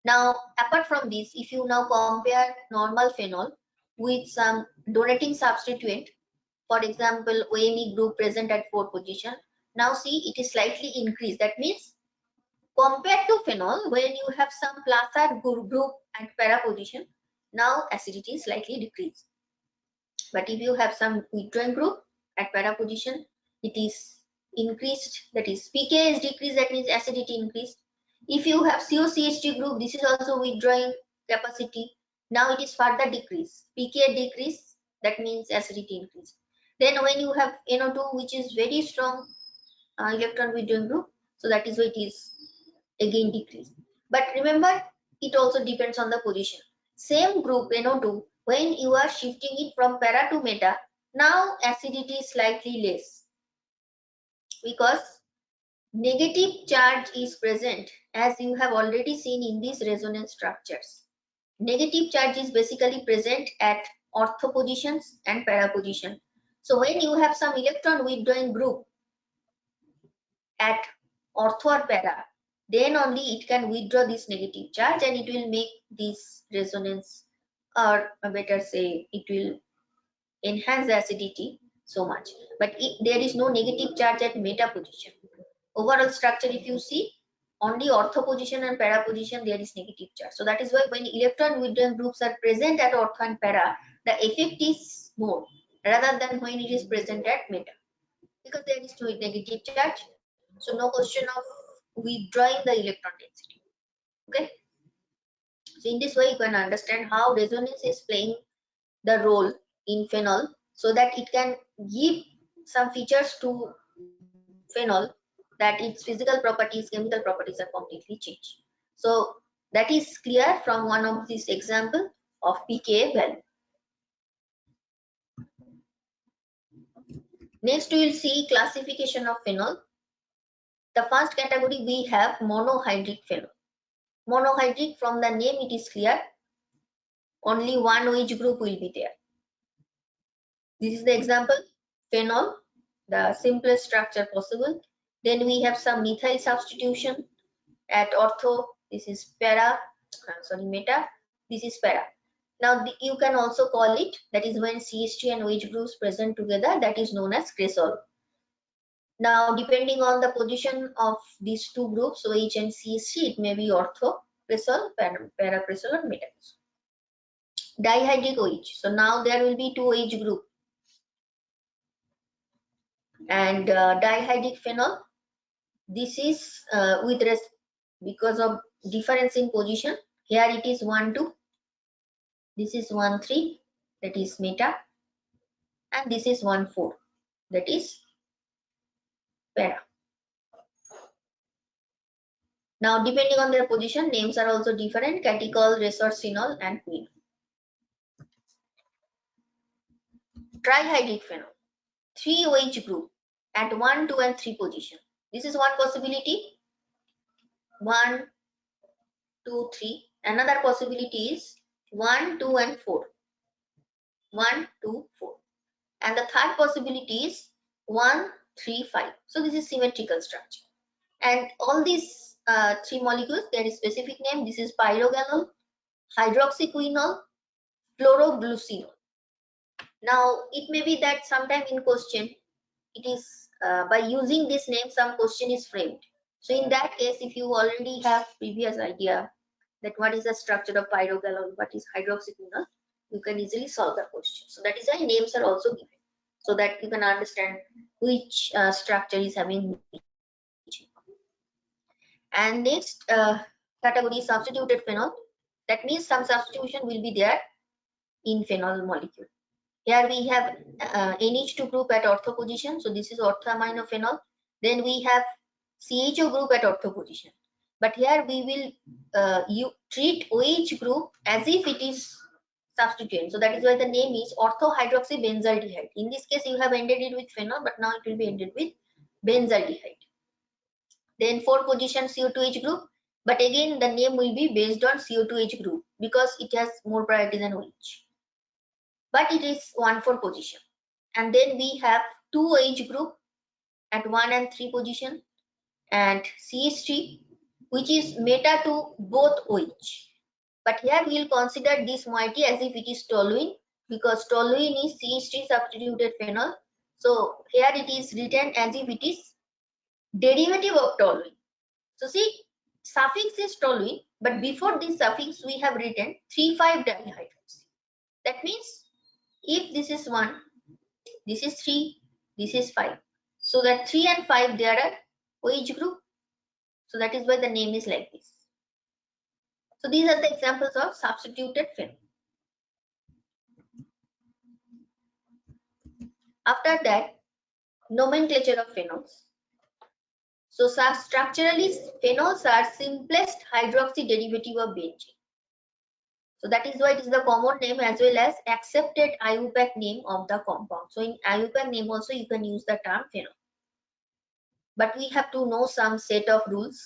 B: Now, apart from this, if you now compare normal phenol with some donating substituent, for example, OMe group present at 4th position, now see it is slightly increased. That means compared to phenol, when you have some plus R group at para position, now acidity is slightly decreased. But if you have some withdrawing group at para position, it is increased, that is pK is decreased, that means acidity increased. If you have COCH2 group, this is also withdrawing capacity, now it is further decreased, pK decrease, that means acidity increase. Then when you have NO2, which is very strong electron withdrawing group, so that is why it is again decreased. But remember, it also depends on the position. Same group NO2, when you are shifting it from para to meta, now acidity is slightly less, because negative charge is present, as you have already seen in these resonance structures. Negative charge is basically present at ortho positions and para position. So when you have some electron withdrawing group at ortho or para, then only it can withdraw this negative charge and it will make this resonance, or better say, it will enhance the acidity so much. But there is no negative charge at meta position. Overall structure, if you see, only ortho position and para position there is negative charge. So that is why when electron withdrawing groups are present at ortho and para, the effect is more rather than when it is present at meta, because there is no negative charge. So no question of withdrawing the electron density. Okay. So in this way you can understand how resonance is playing the role in phenol, so that it can give some features to phenol, that its physical properties, chemical properties are completely changed. So that is clear from one of these example of pKa value. Next we will see classification of phenol. The first category we have monohydric phenol. Monohydric, from the name it is clear, only one OH group will be there. This is the example, phenol, the simplest structure possible. Then we have some methyl substitution at ortho. This is meta. This is para. Now you can also call it, that is when CH3 and OH groups present together, that is known as glycerol. Now depending on the position of these two groups, OH and CH3, it may be ortho glycerol, para glycerol, or meta glycerol. Dihydric OH. So now there will be two OH group, and dihydric phenol. This is because of difference in position. Here it is 1 2. This is 1 3. That is meta, and this is 1 4. That is para. Now depending on their position, names are also different: catechol, resorcinol, and quinol. Trihydric phenol, 3 OH group at 1 2 and 3 position. This is one possibility. 1 2 3. Another possibility is 1 2 and 4. 1 2 4. And the third possibility is 1 3 5. So this is symmetrical structure. And all these three molecules, there is specific name. This is pyrogalol, hydroxyquinol, chloroglucinol. Now it may be that sometime in question, it is by using this name some question is framed. So in that case, if you already have previous idea that what is the structure of pyrogalol, what is hydroxyquinol, you can easily solve the question. So that is why names are also given, so that you can understand which structure is having which. And next category is substituted phenol. That means some substitution will be there in phenol molecule. Here we have NH2 group at ortho position. So this is orthoaminophenol. Then we have CHO group at ortho position. But here we will you treat OH group as if it is substituent. So that is why the name is orthohydroxybenzaldehyde. In this case, you have ended it with phenol, but now it will be ended with benzaldehyde. Then 4 position CO2H group. But again, the name will be based on CO2H group because it has more priority than OH. But it is 1 4 position. And then we have 2 OH group at 1 and 3 position, and CH3, which is meta to both OH. But here we will consider this moiety as if it is toluene, because toluene is CH3 substituted phenol. So here it is written as if it is derivative of toluene. So see, suffix is toluene, but before this suffix we have written 3,5 dihydroxy. That means if this is 1, this is 3, this is 5. So that 3 and 5 they are a OH group. So that is why the name is like this. So these are the examples of substituted phenol. After that, nomenclature of phenols. So structurally, phenols are simplest hydroxy derivative of benzene. So that is why it is the common name as well as accepted IUPAC name of the compound. So in IUPAC name also you can use the term phenol. But we have to know some set of rules.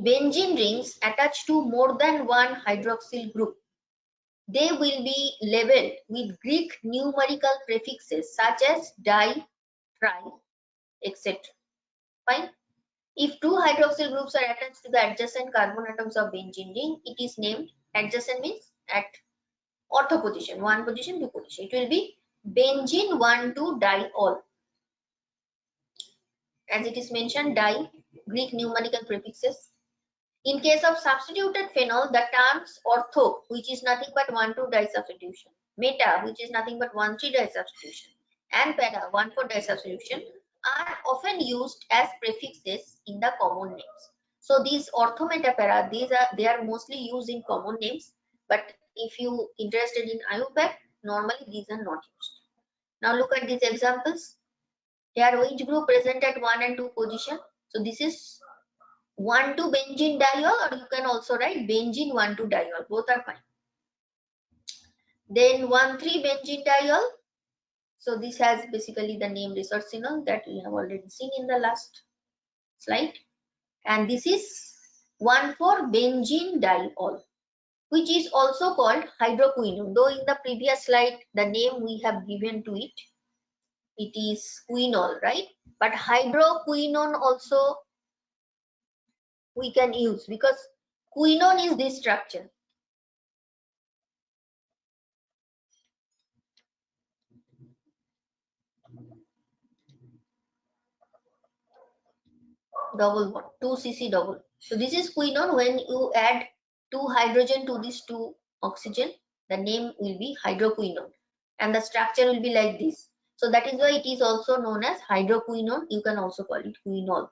B: Benzene rings attached to more than one hydroxyl group. They will be labeled with Greek numerical prefixes such as di, tri, etc. Fine. If two hydroxyl groups are attached to the adjacent carbon atoms of benzene ring, it is named, adjacent means at ortho position, 1 position, 2 position. It will be benzene 1,2 diol. As it is mentioned, di, Greek numerical prefixes. In case of substituted phenol, the terms ortho, which is nothing but 1,2 disubstitution, meta, which is nothing but 1,3 disubstitution, and para, 1,4 disubstitution, are often used as prefixes in the common names. So these ortho, meta, para, they are mostly used in common names. But if you interested in IUPAC, normally these are not used. Now look at these examples. Here OH group present at 1 and 2 position. So this is 1,2 benzene diol, or you can also write benzene 1,2 diol. Both are fine. Then 1,3 benzene diol. So this has basically the name resorcinol that we have already seen in the last slide. And this is 1,4-benzene diol, which is also called hydroquinone. Though in the previous slide the name we have given to it, it is quinol, right? But hydroquinone also we can use because quinone is this structure. Double bond, 2cc double. So this is quinone. When you add 2 hydrogen to this 2 oxygen, the name will be hydroquinone and the structure will be like this. So that is why it is also known as hydroquinone. You can also call it quinol.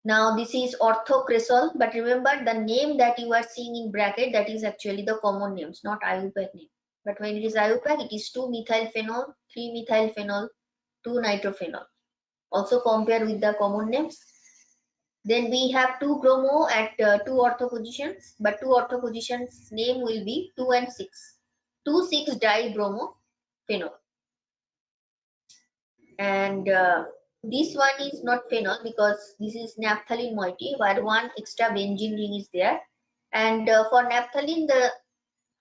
B: Now this is orthocresol, but remember the name that you are seeing in bracket, that is actually the common names, not IUPAC name. But when it is IUPAC, it is 2-methylphenol, 3-methylphenol, 2-nitrophenol. Also compare with the common names. Then we have 2-bromo at 2 ortho positions, but 2 ortho positions name will be 2 and 6. 2,6-dibromo phenol. And this one is not phenol because this is naphthalene moiety, where one extra benzene ring is there. And for naphthalene,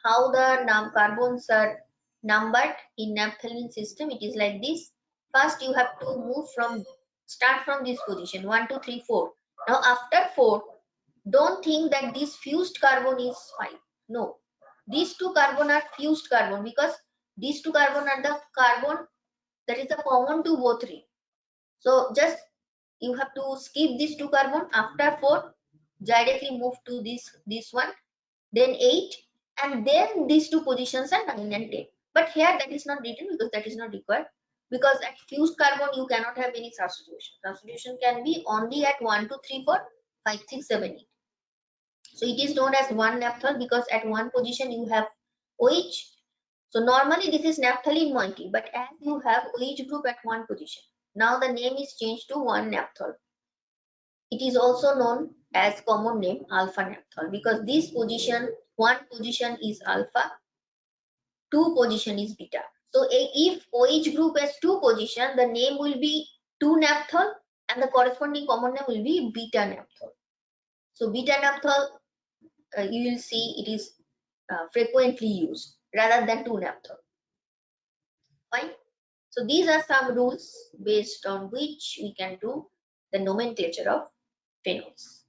B: how the carbons are numbered in naphthalene system, it is like this. First you have to start from this position, 1, 2, 3, 4. Now after 4, don't think that this fused carbon is 5. No, these 2 carbon are fused carbon because these 2 carbon are the carbon that is a common to both ring. So just you have to skip these 2 carbon. After 4, directly move to this one, then 8, and then these 2 positions are 9 and 10. But here that is not written because that is not required, because at fused carbon you cannot have any substitution. Substitution can be only at 1, 2, 3, 4, 5, 6, 7, 8. So it is known as 1 naphthol because at one position you have OH. So normally this is naphthalene moiety, but as you have OH group at one position, now the name is changed to 1 naphthol. It is also known as common name alpha naphthol because this position, one position is alpha, 2 position is beta. So if OH group has 2 position, the name will be 2 naphthol and the corresponding common name will be beta naphthol. So beta naphthol, you will see it is frequently used rather than 2 naphthol. Fine. So these are some rules based on which we can do the nomenclature of phenols.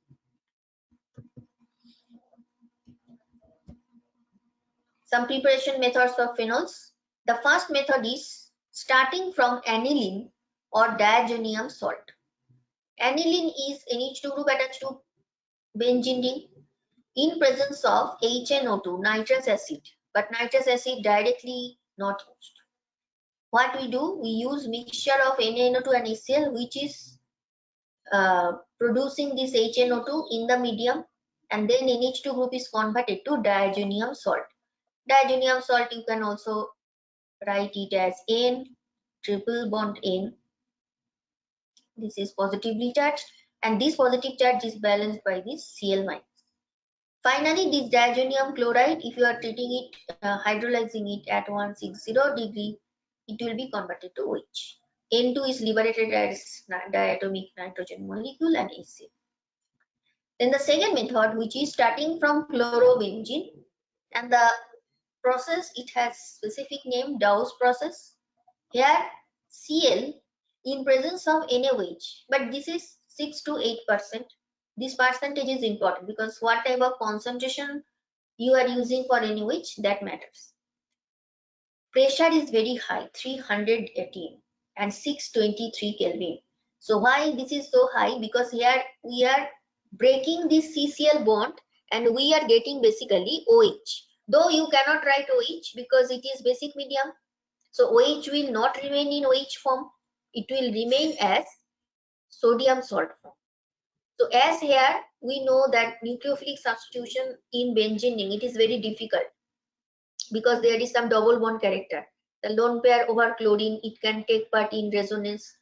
B: Some preparation methods of phenols. The first method is starting from aniline or diazonium salt. Aniline is NH2 group attached to benzene ring in presence of HNO2, nitrous acid, but nitrous acid directly not used. What we do, we use mixture of NaNO2 and HCl, which is producing this HNO2 in the medium, and then NH2 group is converted to diazonium salt. Diazonium salt you can also write it as N, triple bond N. This is positively charged, and this positive charge is balanced by this Cl minus. Finally, this diazonium chloride, if you are treating it, hydrolyzing it at 160 degree, it will be converted to OH. N2 is liberated as diatomic nitrogen molecule and HCl. Then the second method, which is starting from chlorobenzene, and the process, it has specific name, Dawes process. Here Cl in presence of NaOH, but this is 6 to 8%. This percentage is important because what type of concentration you are using for NaOH, that matters. Pressure is very high, 318 and 623 Kelvin. So why this is so high? Because here we are breaking this CCl bond and we are getting basically OH. Though you cannot write OH because it is basic medium. So OH will not remain in OH form. It will remain as sodium salt form. So as here we know that nucleophilic substitution in benzene ring, it is very difficult because there is some double bond character. The lone pair over chlorine, it can take part in resonance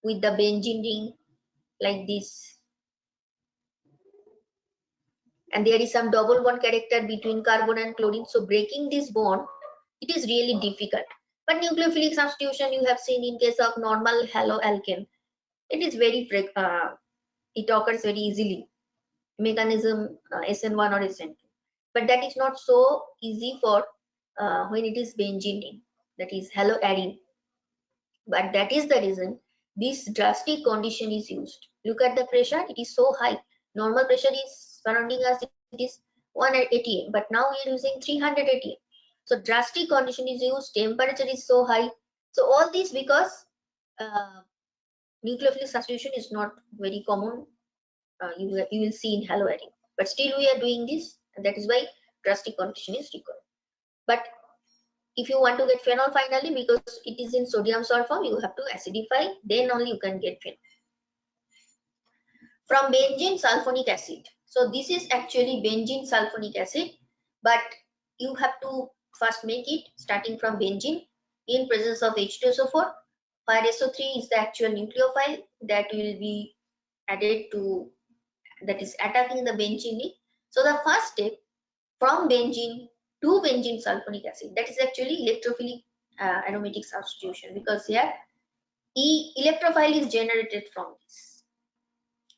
B: with the benzene ring like this. And there is some double bond character between carbon and chlorine. So breaking this bond, it is really difficult. But nucleophilic substitution you have seen in case of normal haloalkane, it is very it occurs very easily. mechanism SN1 or SN2. But that is not so easy for when it is benzene ring, that is haloarine. But that is the reason this drastic condition is used. Look at the pressure, it is so high. Normal pressure is surrounding us, it is 180 atm, but now we are using 300 atm. So drastic condition is used, temperature is so high. So all this because nucleophilic substitution is not very common. You will see in haloarine, but still we are doing this, and that is why drastic condition is required. But if you want to get phenol finally, because it is in sodium salt form, you have to acidify, then only you can get phenol. From benzene sulfonic acid. So this is actually benzene sulfonic acid, but you have to first make it starting from benzene in presence of H2SO4, where SO3 is the actual nucleophile that will be added to, that is attacking the benzene ring. So the first step from benzene to benzene sulfonic acid, that is actually electrophilic aromatic substitution, because here electrophile is generated from this.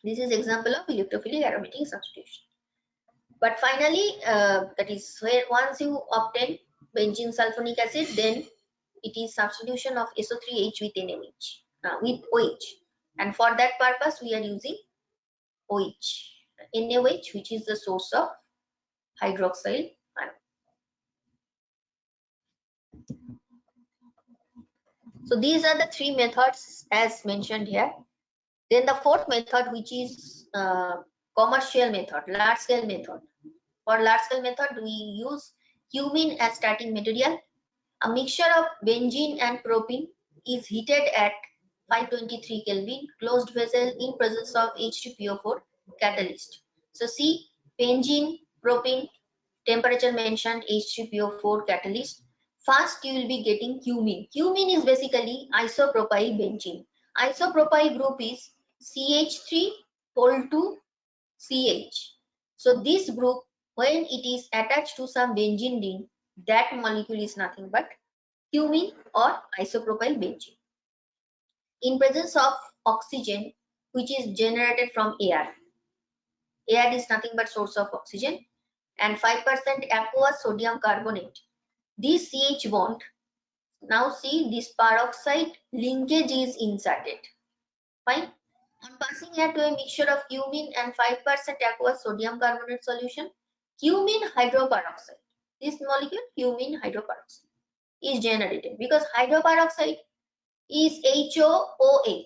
B: This is example of electrophilic aromatic substitution. But finally, that is where once you obtain benzene sulfonic acid, then it is substitution of SO3H with NaOH, with OH, and for that purpose we are using OH, NaOH, which is the source of hydroxyl ion. So these are the three methods as mentioned here. Then the fourth method, which is commercial method, large scale method. For large scale method, we use cumene as starting material. A mixture of benzene and propene is heated at 523 Kelvin, closed vessel in presence of H2PO4 catalyst. So see, benzene, propene, temperature mentioned, H2PO4 catalyst. First you will be getting cumene. Cumene is basically isopropyl benzene. Isopropyl group is CH3 hold to CH. So this group, when it is attached to some benzene ring, that molecule is nothing but cumene or isopropyl benzene. In presence of oxygen, which is generated from air. Air is nothing but source of oxygen, and 5% aqueous sodium carbonate. This CH bond, now see this peroxide linkage is inserted. Fine. On passing air to a mixture of cumene and 5% aqueous sodium carbonate solution, cumene hydroperoxide, this molecule cumene hydroperoxide is generated, because hydroperoxide is HOOH,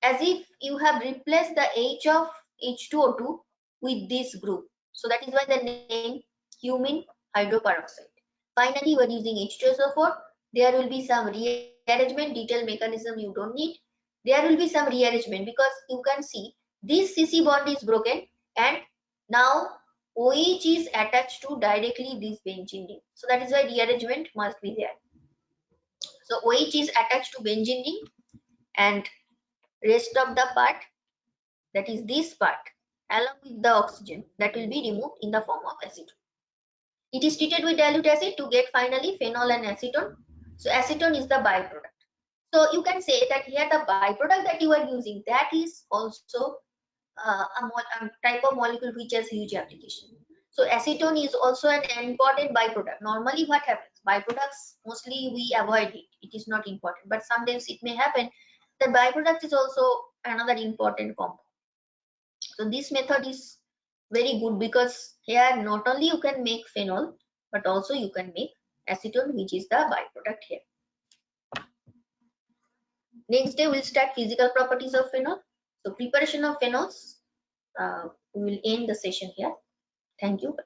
B: as if you have replaced the H of H2O2 with this group. So that is why the name cumene hydroperoxide. Finally, we are using H2SO4. There will be some rearrangement, detailed mechanism you don't need. There will be some rearrangement, because you can see this CC bond is broken and now OH is attached to directly this benzene ring. So that is why rearrangement must be there. So OH is attached to benzene ring, and rest of the part, that is this part, along with the oxygen, that will be removed in the form of acetone. It is treated with dilute acid to get finally phenol and acetone. So acetone is the byproduct. So you can say that here the byproduct that you are using, that is also a type of molecule which has huge application. So acetone is also an important byproduct. Normally what happens, byproducts mostly we avoid it, it is not important, but sometimes it may happen that byproduct is also another important compound. So this method is very good, because here not only you can make phenol, but also you can make acetone, which is the byproduct here. Next day we'll start physical properties of phenol. So preparation of phenols, we will end the session here. Thank you.